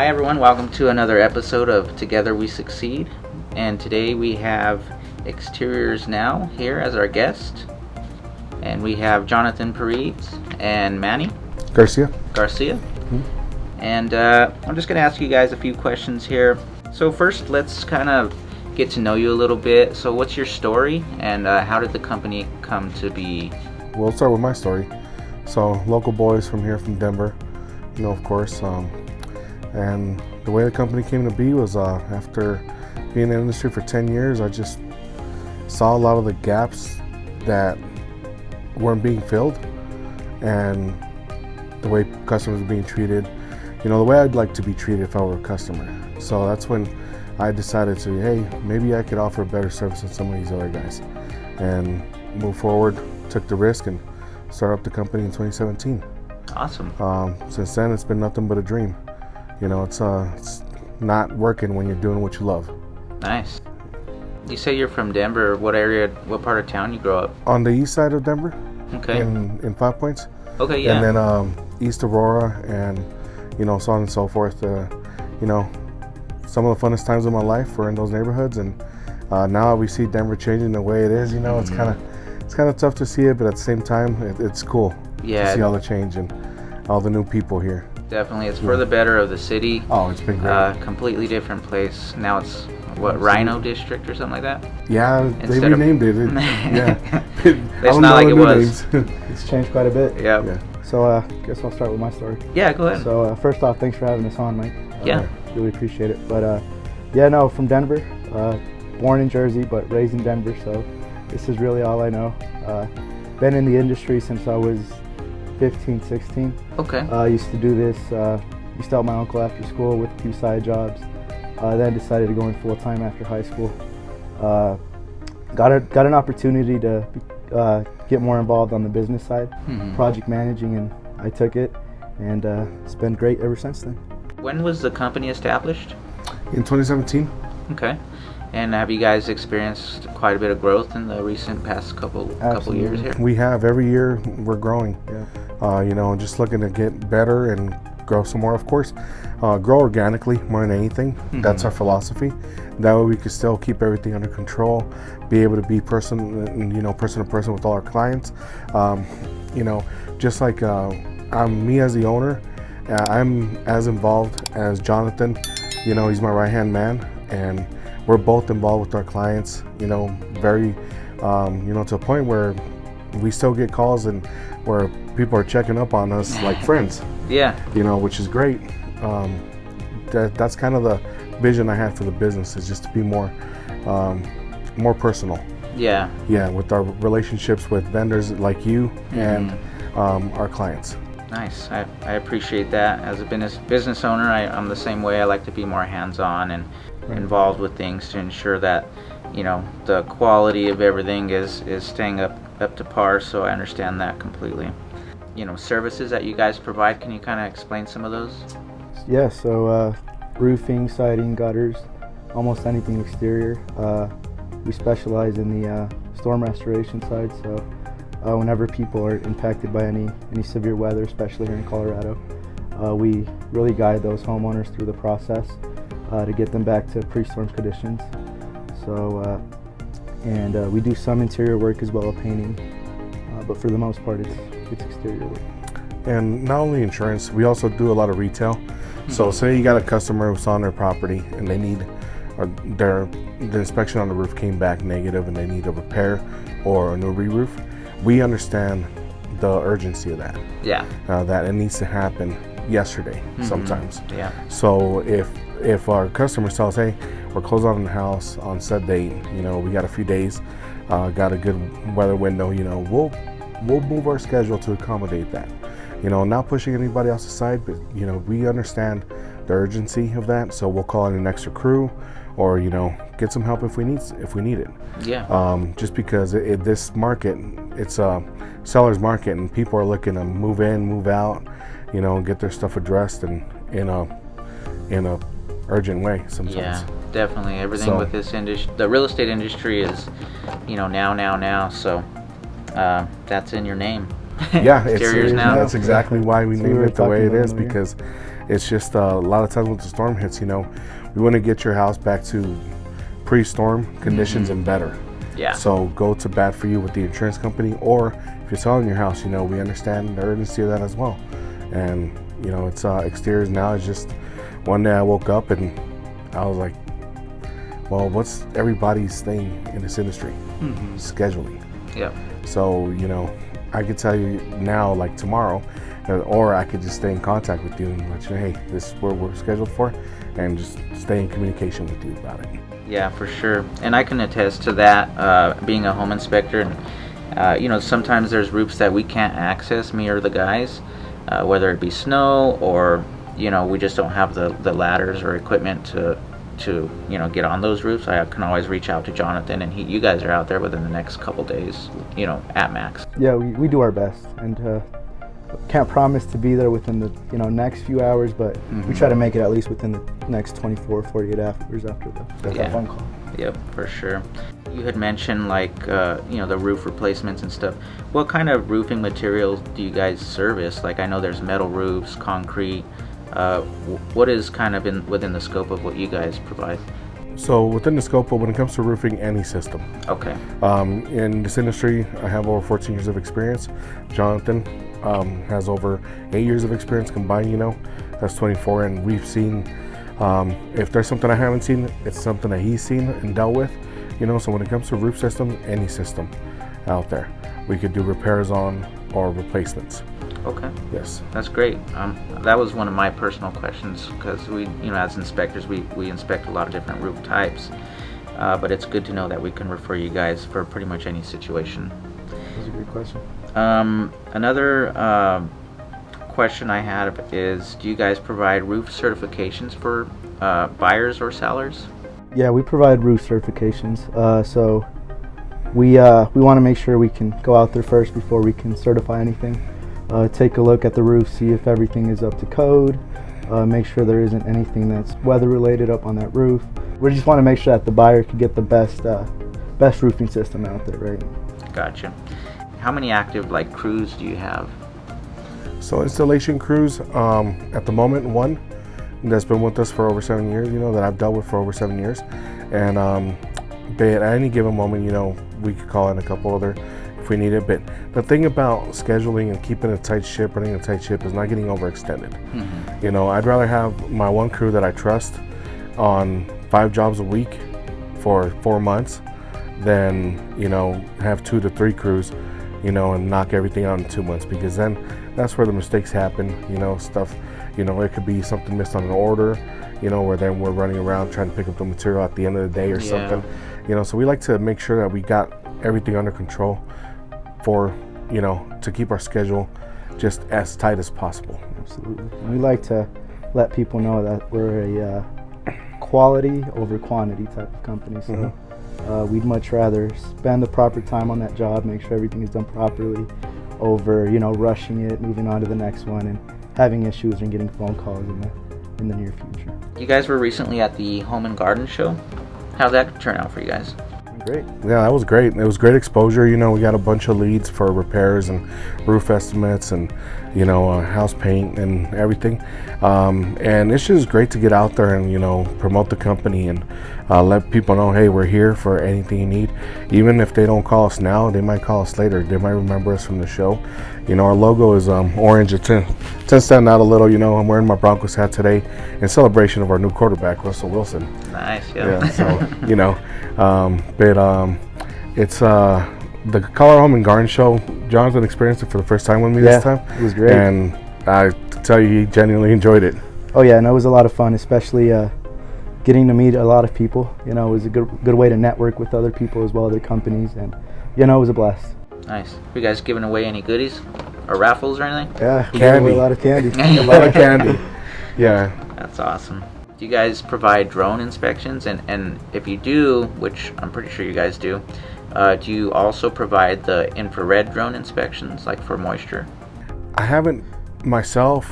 everyone, welcome to another episode of Together We Succeed. And today we have Exteriors now here as our guest. And we have Jonathanp Paredes and Garcia. Mm-hmm. And I'm just going to ask you guys a few questions here. So first, let's kind of get to know you a little bit. So what's your story, and how did the company come to be? Well, let's start with my story. So local boys from here, from Denver, of course. And the way the company came to be was after being in the industry for 10 years, I just saw a lot of the gaps that weren't being filled, and the way customers were being treated, the way I'd like to be treated if I were a customer. So that's when I decided to, hey, maybe I could offer a better service than some of these other guys, and move forward, took the risk, and started up the company in 2017. Awesome. Since then, it's been nothing but a dream. It's not working when you're doing what you love. Nice. You say you're from Denver. What area, what part of town you grow up? On the east side of Denver. Okay. In 5 Points. Okay, yeah. And then East Aurora, and so on and so forth. Some of the funnest times of my life were in those neighborhoods, and now we see Denver changing the way it is. It's kind of tough to see it, but at the same time, it's cool to see all the change and all the new people here. Definitely, it's for the better of the city. Oh, it's been great. Completely different place. Now it's Rhino District or something like that. Yeah, they renamed it. Yeah, it's not like it was. It's changed quite a bit. Yep. Yeah. So I guess I'll start with my story. Yeah, go ahead. So first off, thanks for having us on, Mike. Yeah. Really appreciate it. But from Denver, born in Jersey, but raised in Denver. So this is really all I know. Been in the industry since I was 15, 16. Okay. I used to do this, used to help my uncle after school with a few side jobs. Then decided to go in full time after high school. Got an opportunity to get more involved on the business side, project managing, and I took it, and it's been great ever since then. When was the company established? In 2017. Okay. And have you guys experienced quite a bit of growth in the recent past couple years here? We have. Every year we're growing. Yeah. Just looking to get better and grow some more. Of course, grow organically more than anything. That's our philosophy. That way we can still keep everything under control, be able to be person to person with all our clients. Just like I'm me as the owner, I'm as involved as Jonathan. He's my right-hand man, and we're both involved with our clients, very, to a point where we still get calls and where people are checking up on us like friends. Yeah. Which is great. That's kind of the vision I had for the business, is just to be more personal. Yeah. Yeah, with our relationships with vendors like you and our clients. Nice. I appreciate that. As a business owner, I'm the same way. I like to be more hands-on and involved with things to ensure that the quality of everything is staying up to par. So I understand that completely. Services that you guys provide, can you kind of explain some of those? Yeah, so roofing, siding, gutters, almost anything exterior. We specialize in the storm restoration side, so whenever people are impacted by any severe weather, especially here in Colorado, we really guide those homeowners through the process to get them back to pre-storm conditions. So, and we do some interior work as well as painting, but for the most part it's exterior work. And not only insurance, we also do a lot of retail. So say you got a customer who's on their property and they need the inspection on the roof came back negative and they need a repair or a new re-roof. We understand the urgency of that. Yeah. That it needs to happen yesterday sometimes. Yeah. So if our customer tells, hey, we're closed on the house on said date, we got a few days, got a good weather window, we'll move our schedule to accommodate that. Not pushing anybody else aside, but we understand the urgency of that, so we'll call in an extra crew, or get some help if we need it. Yeah. Just because this market, it's a seller's market, and people are looking to move in, move out, get their stuff addressed, and in a urgent way sometimes. Yeah, definitely. Everything with this industry, the real estate industry is, now. So that's in your name. Yeah, Exteriors now. That's exactly why we named it the way it is, because It's just a lot of times when the storm hits, we want to get your house back to pre-storm conditions and better. Yeah. So go to bat for you with the insurance company, or if you're selling your house, we understand the urgency of that as well. And it's Exteriors now. It's just one day I woke up and I was like, well, what's everybody's thing in this industry? Scheduling. Yeah. So I could tell you now, like tomorrow, or I could just stay in contact with you and let you know, hey, this is where we're scheduled for, and just stay in communication with you about it. Yeah, for sure. And I can attest to that, being a home inspector. And sometimes there's roofs that we can't access, me or the guys, whether it be snow or we just don't have the ladders or equipment to get on those roofs. I can always reach out to Jonathan, and you guys are out there within the next couple days, at max. Yeah, we do our best, and can't promise to be there within the next few hours, but we try to make it at least within the next 24, 48 hours after the phone call. Yep, for sure. You had mentioned the roof replacements and stuff. What kind of roofing materials do you guys service? Like, I know there's metal roofs, concrete. What is kind of within the scope of what you guys provide? So within the scope of when it comes to roofing, any system. Okay. In this industry, I have over 14 years of experience. Jonathan has over 8 years of experience combined, that's 24, and we've seen, if there's something I haven't seen, it's something that he's seen and dealt with, so when it comes to roof systems, any system out there, we could do repairs on or replacements. Okay. Yes. That's great. That was one of my personal questions, because we, as inspectors, we inspect a lot of different roof types, but it's good to know that we can refer you guys for pretty much any situation. That's a great question. Another question I had is, do you guys provide roof certifications for buyers or sellers? Yeah, we provide roof certifications. So we want to make sure we can go out there first before we can certify anything. Take a look at the roof, see if everything is up to code, make sure there isn't anything that's weather related up on that roof. We just want to make sure that the buyer can get the best roofing system out there, right? Gotcha. How many active crews do you have? So installation crews, at the moment, one that's been with us for over 7 years, that I've dealt with for over 7 years. And but at any given moment, we could call in a couple other if we need it. But the thing about scheduling and keeping a tight ship, running a tight ship, is not getting overextended. I'd rather have my one crew that I trust on 5 jobs a week for 4 months than, have 2 to 3 crews, and knock everything out in 2 months, because then that's where the mistakes happen, stuff, it could be something missed on an order, where then we're running around trying to pick up the material at the end of the day or something, so we like to make sure that we got everything under control for, to keep our schedule just as tight as possible. Absolutely. And we like to let people know that we're a quality over quantity type of company, so we'd much rather spend the proper time on that job, make sure everything is done properly, over rushing it, moving on to the next one, and having issues and getting phone calls in the near future. You guys were recently at the Home and Garden Show. How'd that turn out for you guys? Great. Yeah, that was great. It was great exposure. We got a bunch of leads for repairs and roof estimates and, house paint and everything. And it's just great to get out there and, promote the company and let people know, hey, we're here for anything you need. Even if they don't call us now, they might call us later. They might remember us from the show. Our logo is orange. It tends to stand out a little. I'm wearing my Broncos hat today in celebration of our new quarterback, Russell Wilson. Nice, yeah. So, but it's the Colorado Home and Garden Show. Jonathan experienced it for the first time with me this time. It was great. And I tell you, he genuinely enjoyed it. Oh yeah, and it was a lot of fun, especially getting to meet a lot of people. It was a good way to network with other people as well, other companies, and it was a blast. Nice. You guys giving away any goodies or raffles or anything? Yeah, we candy. gave away a lot of candy. A lot of candy. Yeah. That's awesome. Do you guys provide drone inspections? And if you do, which I'm pretty sure you guys do you also provide the infrared drone inspections, like for moisture? I haven't myself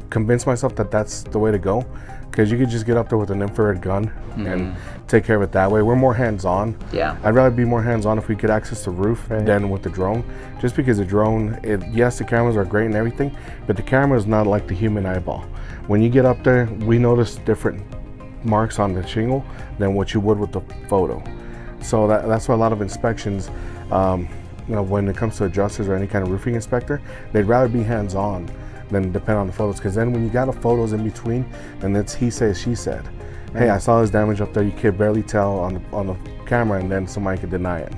convinced myself that that's the way to go, because you could just get up there with an infrared gun and take care of it that way. We're more hands-on. Yeah. I'd rather be more hands-on if we could access the roof than with the drone. Just because the drone, yes, the cameras are great and everything, but the camera is not like the human eyeball. When you get up there, we notice different marks on the shingle than what you would with the photo. So that's why a lot of inspections, when it comes to adjusters or any kind of roofing inspector, they'd rather be hands-on than depend on the photos, because then when you got the photos in between and it's he says, she said, hey, I saw this damage up there, you could barely tell on the camera, and then somebody could deny it.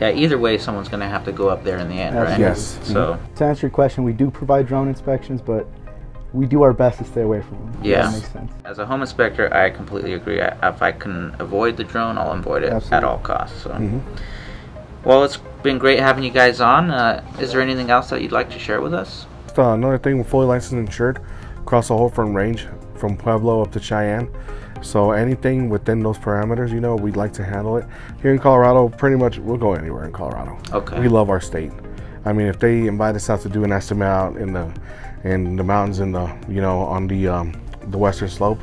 Yeah, either way, someone's going to have to go up there in the end, right? Yes. So to answer your question, we do provide drone inspections, but we do our best to stay away from them. Yeah. That makes sense. As a home inspector, I completely agree. If I can avoid the drone, I'll avoid it at all costs. So. Well, it's been great having you guys on. Is there anything else that you'd like to share with us? Another thing, we're fully licensed and insured across the whole front range from Pueblo up to Cheyenne. So anything within those parameters, we'd like to handle it. Here in Colorado, pretty much we'll go anywhere in Colorado. Okay. We love our state. I mean, if they invite us out to do an estimate out in the mountains on the western slope,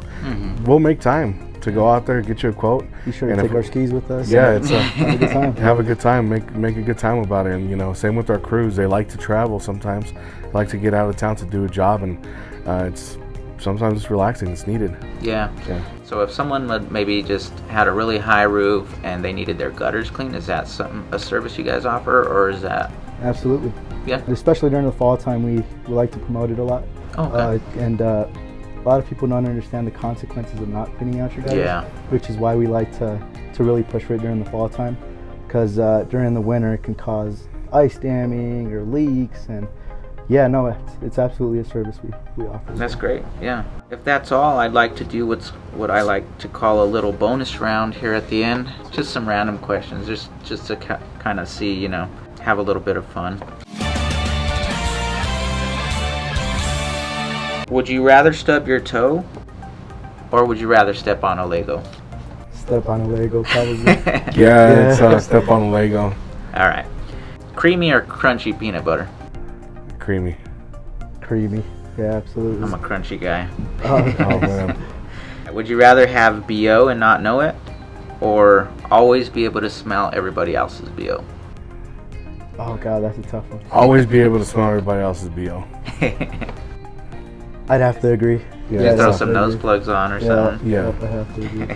we'll make time to go out there, get you a quote. Be sure to take our skis with us. Yeah, it's have a good time. Have a good time. Make a good time about it. And same with our crews. They like to travel sometimes. They like to get out of town to do a job, and sometimes it's relaxing. It's needed. Yeah. So if someone would maybe just had a really high roof and they needed their gutters cleaned, is that a service you guys offer, or is that? Absolutely. Yeah. Especially during the fall time, we like to promote it a lot. Oh, okay. And a lot of people don't understand the consequences of not cleaning out your gutters. Yeah. Which is why we like to really push for it during the fall time, because during the winter it can cause ice damming or leaks, and it's absolutely a service we offer. That's great. Yeah. If that's all, I'd like to do what I like to call a little bonus round here at the end. Just some random questions, just to kind of see, have a little bit of fun. Would you rather stub your toe, or would you rather step on a Lego? Step on a Lego, probably. It's step on a Lego. All right. Creamy or crunchy peanut butter? Creamy. Creamy. Yeah, absolutely. I'm a crunchy guy. Oh man. Would you rather have BO and not know it, or always be able to smell everybody else's BO? Oh god, that's a tough one. Always be able to smell everybody else's BO. I'd have to agree. Yeah, throw some nose plugs on or something. Yeah. I have to agree.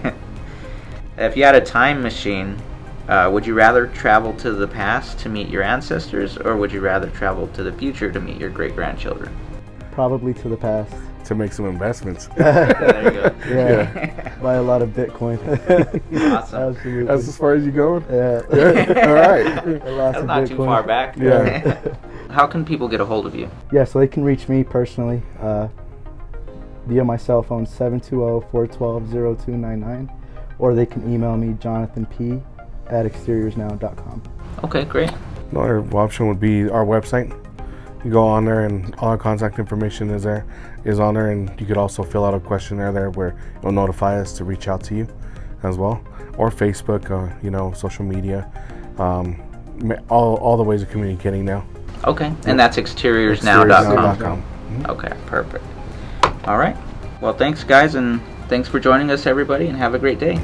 If you had a time machine, would you rather travel to the past to meet your ancestors, or would you rather travel to the future to meet your great-grandchildren? Probably to the past. To make some investments. There you go. Yeah. Buy a lot of Bitcoin. Awesome. Absolutely. That's as far as you going? Yeah. All right. That's not too far back. Yeah. How can people get a hold of you? Yeah, so they can reach me personally via my cell phone, 720-412-0299, or they can email me, Jonathanp @exeriorsnow.com. Okay, great. Another option would be our website. You go on there and all our contact information is on there, and you could also fill out a questionnaire there where it'll notify us to reach out to you as well, or Facebook, social media, all the ways of communicating now. Okay, and that's exteriorsnow.com. Exteriorsnow.com. Okay, perfect. All right. Well, thanks guys, and thanks for joining us, everybody, and have a great day.